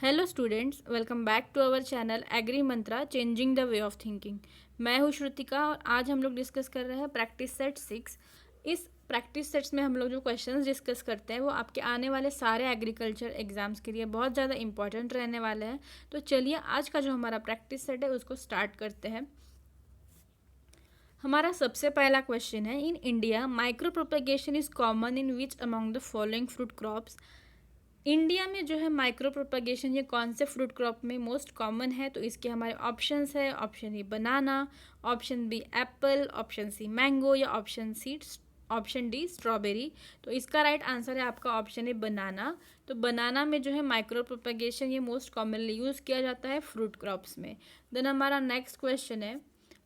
Hello students, welcome back to our channel agri Mantra changing the way of thinking. मैं हूँ श्रुतिका और आज हम लोग डिस्कस कर रहे हैं प्रैक्टिस सेट 6। इस प्रैक्टिस सेट्स में हम लोग जो क्वेश्चंस डिस्कस करते हैं वो आपके आने वाले सारे एग्रीकल्चर एग्जाम्स के लिए बहुत ज़्यादा इंपॉर्टेंट रहने वाले हैं। तो चलिए आज का जो हमारा प्रैक्टिस सेट है उसको स्टार्ट करते हैं। हमारा सबसे पहला क्वेश्चन है, in India micro propagation is common in which among the following fruit crops. India में जो है माइक्रो प्रोपगेशन ये कौन से फ्रूट क्रॉप में मोस्ट कॉमन है? तो इसके हमारे ऑप्शंस है, option A banana, option B apple, option C mango या ऑप्शन डी स्ट्रॉबेरी। तो इसका राइट आंसर है आपका ऑप्शन ए बनाना। तो बनाना में जो है माइक्रो प्रोपगेशन ये मोस्ट कॉमनली यूज़ किया जाता है फ्रूट क्रॉप्स में। देन हमारा नेक्स्ट क्वेश्चन है,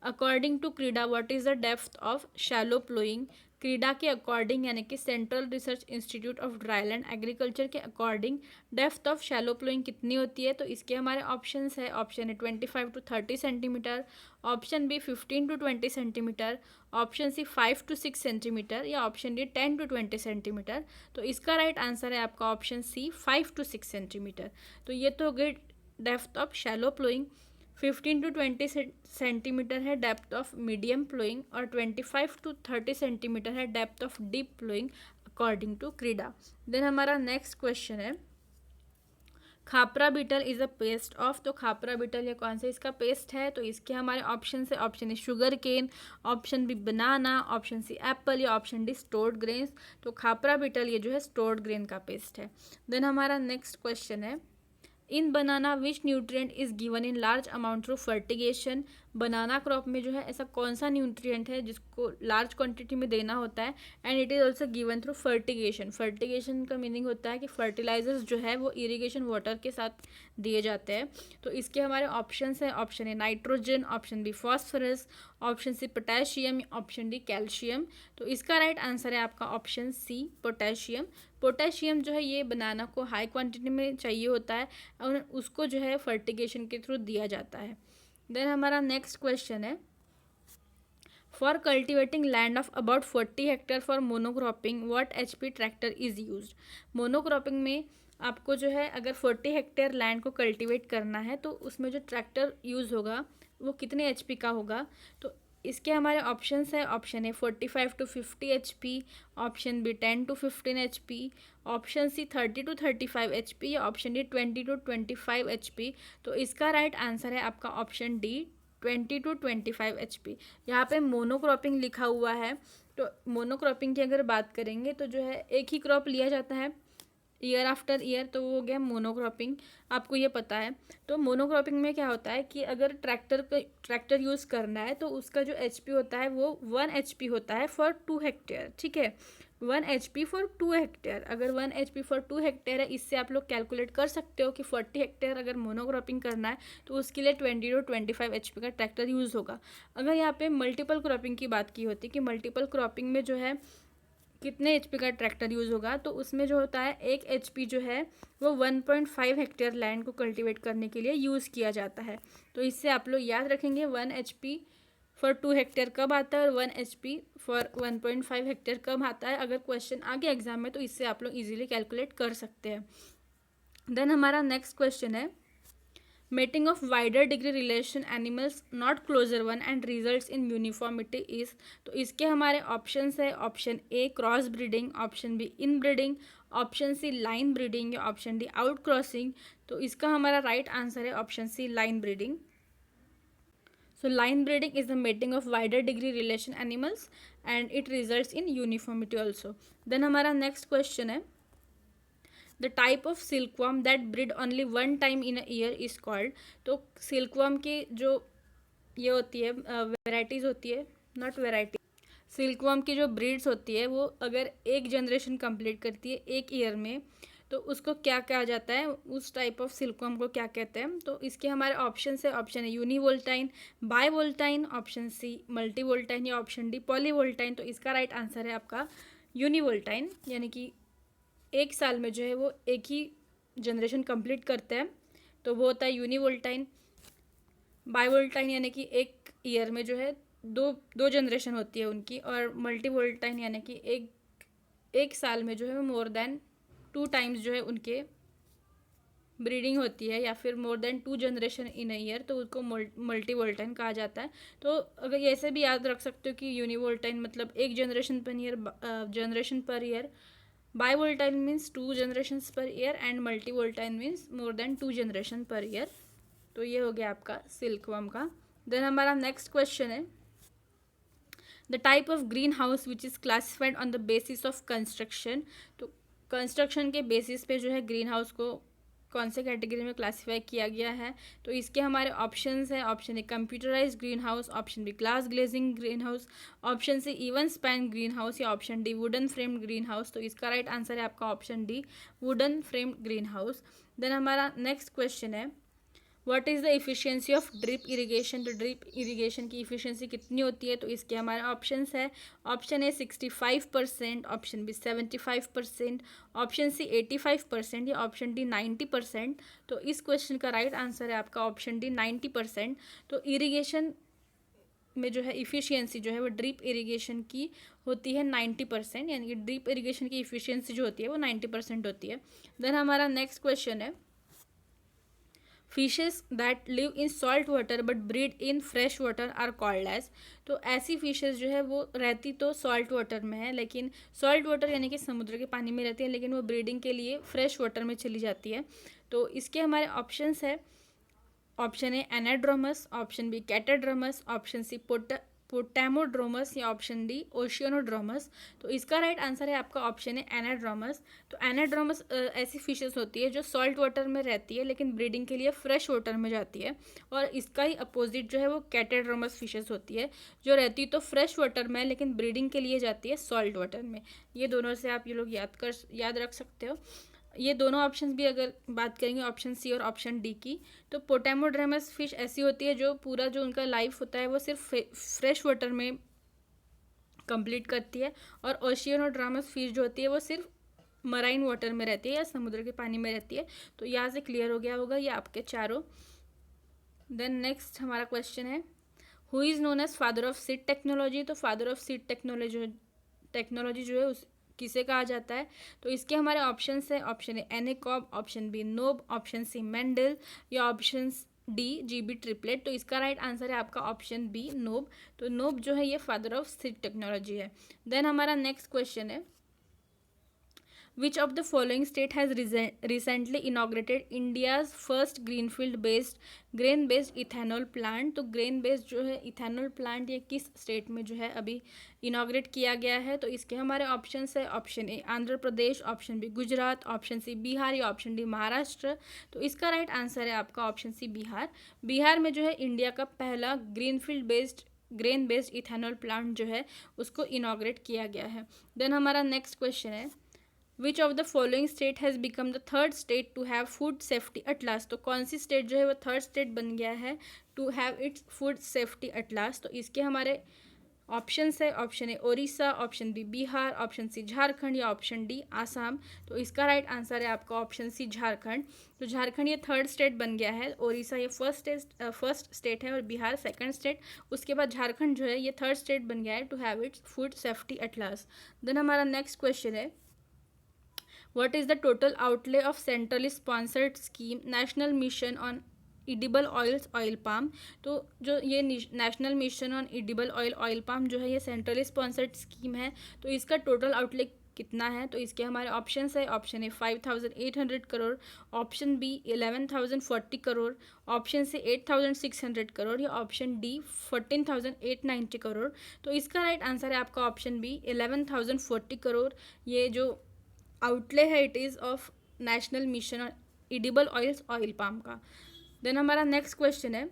according to CRIDA what is the depth of shallow ploughing. CRIDA के अकॉर्डिंग यानी कि central research institute of dryland agriculture के according depth of shallow ploughing कितनी होती है? तो इसके हमारे ऑप्शंस है, option A 25 to 30 centimetre, option B 15 to 20 centimetre, option C 5 to 6 centimetre या ऑप्शन डी 10 to 20 सेंटीमीटर। तो इसका राइट आंसर है आपका ऑप्शन सी 5 to 6 सेंटीमीटर। तो ये तो हो गई depth of shallow ploughing. 15 to 20 centimetre है डेप्थ ऑफ मीडियम प्लोइंग और 25 to 30 सेंटीमीटर है depth of deep ploughing according to CRIDA. Then हमारा नेक्स्ट क्वेश्चन है, khapra beetle is a pest of. तो खापरा बीटल ये कौन सा इसका पेस्ट है? तो इसके हमारे ऑप्शन है, option A sugar cane, option B banana, option C apple या ऑप्शन डी स्टोर्ड ग्रेन्स। तो खापरा बीटल ये जो है स्टोर्ड ग्रेन का पेस्ट है। देन हमारा नेक्स्ट क्वेश्चन है, in banana which nutrient is given in large amount through fertigation. Banana crop में जो है ऐसा कौन सा न्यूट्रिएंट है जिसको लार्ज क्वांटिटी में देना होता है and it is also given through fertigation. Fertigation का मीनिंग होता है कि फर्टिलाइजर्स जो है वो इरिगेशन वाटर के साथ दिए जाते हैं। तो इसके हमारे ऑप्शन है, option A nitrogen, option B phosphorus, option C potassium, option D calcium. तो इसका राइट आंसर है आपका ऑप्शन सी पोटेशियम। पोटेशियम जो है ये बनाना को हाई क्वांटिटी में चाहिए होता है और उसको जो है फर्टिगेशन के थ्रू दिया जाता है। देन हमारा नेक्स्ट क्वेश्चन है, for cultivating land of about 40 hectare for monocropping what HP tractor is used. Monocropping में आपको जो है अगर 40 हेक्टेयर लैंड को कल्टिवेट करना है तो उसमें जो ट्रैक्टर यूज़ होगा वो कितने HP का होगा? तो इसके हमारे ऑप्शंस है, option A 45 to 50 HP, option B 10 to 15 HP, option C 30 to 35 HP या ऑप्शन डी 20 to 25 HP। तो इसका राइट आंसर है आपका ऑप्शन डी 20 to 25 HP। यहाँ पे मोनोक्रॉपिंग लिखा हुआ है। तो मोनोक्रॉपिंग की अगर बात करेंगे तो जो है एक ही क्रॉप लिया जाता है ईयर आफ्टर ईयर, तो वो हो गया मोनोक्रॉपिंग, आपको ये पता है। तो मोनोक्रॉपिंग में क्या होता है कि अगर ट्रैक्टर यूज़ करना है तो उसका जो HP होता है वो 1 HP होता है फॉर 2 हेक्टेयर। ठीक है, 1 HP फॉर 2 हेक्टेयर। अगर 1 HP फॉर 2 हेक्टेयर है, इससे आप लोग कैलकुलेट कर सकते हो कि 40 हेक्टेयर अगर मोनोक्रॉपिंग करना है तो उसके लिए 20 to 25 HP का ट्रैक्टर यूज़ होगा। अगर यहाँ पे मल्टीपल क्रॉपिंग की बात की होती कि मल्टीपल क्रॉपिंग में जो है कितने HP का ट्रैक्टर यूज़ होगा, तो उसमें जो होता है 1 HP जो है वो 1.5 हेक्टेयर लैंड को कल्टीवेट करने के लिए यूज़ किया जाता है। तो इससे आप लोग याद रखेंगे 1 HP फॉर 2 हेक्टेयर कब आता है और 1 HP फॉर 1.5 हेक्टेयर कब आता है। अगर क्वेश्चन आगे एग्जाम में तो इससे आप लोग इजीली कैलकुलेट कर सकते हैं। देन हमारा नेक्स्ट क्वेश्चन है, mating of wider degree relation animals not closer one and results in uniformity is. तो इसके हमारे ऑप्शंस है, option A cross breeding, option B inbreeding, option C line breeding या ऑप्शन डी आउट क्रॉसिंग। तो इसका हमारा right answer है option C line breeding. So line breeding is the mating of wider degree relation animals and it results in uniformity also. Then हमारा next question है, the type of silkworm that breed only 1 time in a year is called. तो silkworm की जो ये होती है varieties होती है, नॉट वेराइटी, सिल्कवर्म की जो ब्रीड्स होती है वो अगर एक जनरेशन कंप्लीट करती है एक ईयर में तो उसको क्या कहा जाता है, उस टाइप ऑफ सिल्कवर्म को क्या कहते हैं? तो इसके हमारे ऑप्शन है, ऑप्शन है यूनिवोल्टाइन, बाईवोल्टाइन, ऑप्शन सी मल्टीवोल्टाइन या ऑप्शन डी पॉलीवोल्टाइन। तो इसका राइट आंसर है आपका यूनिवोल्टाइन, यानी कि एक साल में जो है वो एक ही जनरेशन कंप्लीट करते हैं तो वो होता है यूनिवोल्टाइन। बाईवोल्टाइन यानी कि एक ईयर में जो है दो जनरेशन होती है उनकी, और मल्टीवोल्टाइन यानी कि एक साल में जो है मोर देन 2 टाइम्स जो है उनके ब्रीडिंग होती है या फिर मोर than 2 generation in a year, तो उसको मल्टी वोल्टाइन कहा जाता है। तो अगर ये ऐसे भी याद रख सकते हो कि यूनिवोल्टाइन मतलब एक generation per year, bivoltine means 2 generation per year and multivoltine means more than 2 generation per year. तो ये हो गया आपका सिल्कवर्म का। देन हमारा नेक्स्ट क्वेश्चन है the type of green house which is classified on the basis of construction. तो construction के बेसिस पे जो है ग्रीन हाउस को कौन से कैटेगरी में क्लासीफाई किया गया है। तो इसके हमारे ऑप्शंस हैं। Option A computerise green house, option B glass glazing green house, option C even span green house या option D wooden framed green house. तो इसका राइट आंसर है आपका option D wooden framed green house. Then हमारा next question है what is the efficiency of drip irrigation. तो drip irrigation की efficiency कितनी होती है। तो इसके हमारे ऑप्शंस है। Option A 65%, option B 75%, option C 85% या ऑप्शन डी 90%। तो इस क्वेश्चन का राइट आंसर है आपका ऑप्शन डी 90%। तो इरिगेशन में जो है इफ़िशियंसी जो है वो ड्रिप इरिगेशन की होती है 90%, यानी कि ड्रिप इरिगेशन की इफ़िशियंसी जो होती है वो 90% होती है। देन हमारा नेक्स्ट क्वेश्चन है fishes that live in salt water but breed in fresh water are called as. तो ऐसी फिशेस जो है वो रहती तो सॉल्ट वाटर में है, लेकिन सॉल्ट वाटर यानी कि समुद्र के पानी में रहती है, लेकिन वो ब्रीडिंग के लिए फ्रेश वाटर में चली जाती है। तो इसके हमारे ऑप्शंस है। Option A anadromous, option B catadromous, option C potamodromous या ऑप्शन डी ओशियनोड्रोमस। तो इसका राइट आंसर है आपका ऑप्शन है एनाड्रोमस। तो एनाड्रोमस ऐसी फिशेस होती है जो सॉल्ट वाटर में रहती है लेकिन ब्रीडिंग के लिए फ्रेश वाटर में जाती है, और इसका ही अपोजिट जो है वो कैटाड्रोमस फिशेस होती है जो रहती तो फ्रेश वाटर में लेकिन ब्रीडिंग के लिए जाती है सॉल्ट वाटर में। ये दोनों से आप ये लोग याद रख सकते हो। ये दोनों ऑप्शंस भी अगर बात करेंगे ऑप्शन सी और ऑप्शन डी की, तो पोटामोड्रेमस फिश ऐसी होती है जो पूरा जो उनका लाइफ होता है वो सिर्फ फ्रेश वाटर में कंप्लीट करती है, और ओशियनोड्रामस फिश जो होती है वो सिर्फ मराइन वाटर में रहती है या समुद्र के पानी में रहती है। तो यहाँ से क्लियर हो गया होगा ये आपके चारों। देन नेक्स्ट हमारा क्वेश्चन है who is known as father of seed technology. तो फादर ऑफ सीड टेक्नोलॉजी जो है उस किसे कहा जाता है। तो इसके हमारे ऑप्शंस है। Option A Anacob, option B Nobbe, option C Mendel या ऑप्शन डी जीबी ट्रिपलेट। तो इसका राइट आंसर है आपका ऑप्शन बी नोब। तो नोब जो है ये फादर ऑफ सीड टेक्नोलॉजी है। देन हमारा नेक्स्ट क्वेश्चन है Which of the following state has recently inaugurated India's first grain based ethanol plant। तो grain based जो है इथेनॉल प्लांट ये किस स्टेट में जो है अभी इनाग्रेट किया गया है। तो इसके हमारे ऑप्शंस है। Option A Andhra Pradesh, option B Gujarat, option C Bihar या ऑप्शन डी महाराष्ट्र। तो इसका राइट आंसर है आपका ऑप्शन सी बिहार। बिहार में जो है इंडिया का पहला ग्रेन बेस्ड इथेनॉल प्लांट जो है उसको इनाग्रेट किया गया है। देन हमारा नेक्स्ट क्वेश्चन है which of the following state has become the third state to have food safety atlas. तो कौन सी स्टेट जो है वो थर्ड स्टेट बन गया है to have its food safety atlas. तो इसके हमारे ऑप्शंस है। Option A Odisha, option B Bihar, option C Jharkhand या ऑप्शन डी आसाम। तो इसका राइट आंसर है आपका ऑप्शन सी झारखंड। तो झारखंड ये थर्ड स्टेट बन गया है, ओडिशा ये फर्स्ट स्टेट है और बिहार सेकंड स्टेट। उसके बाद झारखंड जो है ये थर्ड स्टेट बन गया है to have its food safety atlas. Then हमारा नेक्स्ट क्वेश्चन है What is the total outlay of centrally sponsored scheme National Mission on Edible Oils Oil Palm। तो जो ये national mission on edible oil palm जो है ये centrally sponsored scheme है, तो इसका टोटल आउटले कितना है। तो इसके हमारे ऑप्शंस है। Option A 5,800 crore, option B 11,040 crore, option C 8,600 crore या ऑप्शन डी 14,890 करोड़। तो इसका राइट आंसर है आपका ऑप्शन बी 11,040 करोड़। ये जो आउटले है it is of national mission on edible oils oil palm का। देन हमारा नेक्स्ट क्वेश्चन है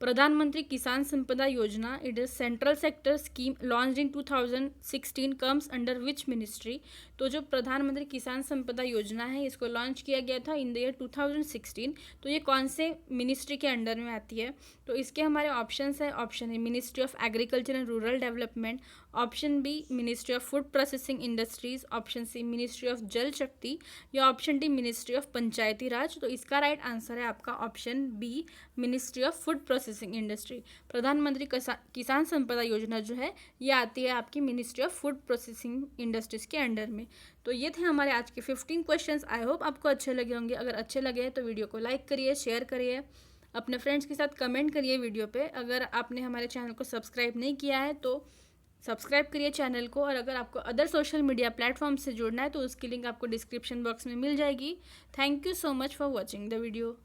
प्रधानमंत्री किसान संपदा योजना it is central sector scheme launched in 2016 comes under which ministry. तो जो प्रधानमंत्री किसान संपदा योजना है इसको लॉन्च किया गया था इन द ईयर 2016। तो ये कौन से मिनिस्ट्री के अंडर में आती है। तो इसके हमारे ऑप्शंस है। Option A ministry of agriculture and rural development, option B ministry of food processing industries, option C ministry of Jal Shakti या option D ministry of Panchayati Raj. तो इसका राइट आंसर है आपका option B ministry of food processing industry. Pradhanmantri Kisan संपदा योजना जो है ये आती है आपकी ministry of food processing industries के अंडर में। तो ये थे हमारे आज के 15 क्वेश्चंस। आई होप आपको अच्छे लगे होंगे। अगर अच्छे लगे तो वीडियो को लाइक करिए, शेयर करिए, अपने फ्रेंड्स के साथ कमेंट करिए वीडियो पे। अगर आपने हमारे चैनल को सब्सक्राइब नहीं किया है तो सब्सक्राइब करिए चैनल को। और अगर आपको अदर सोशल मीडिया प्लेटफॉर्म से जुड़ना है तो उसकी लिंक आपको डिस्क्रिप्शन बॉक्स में मिल जाएगी। Thank you so much for watching the video.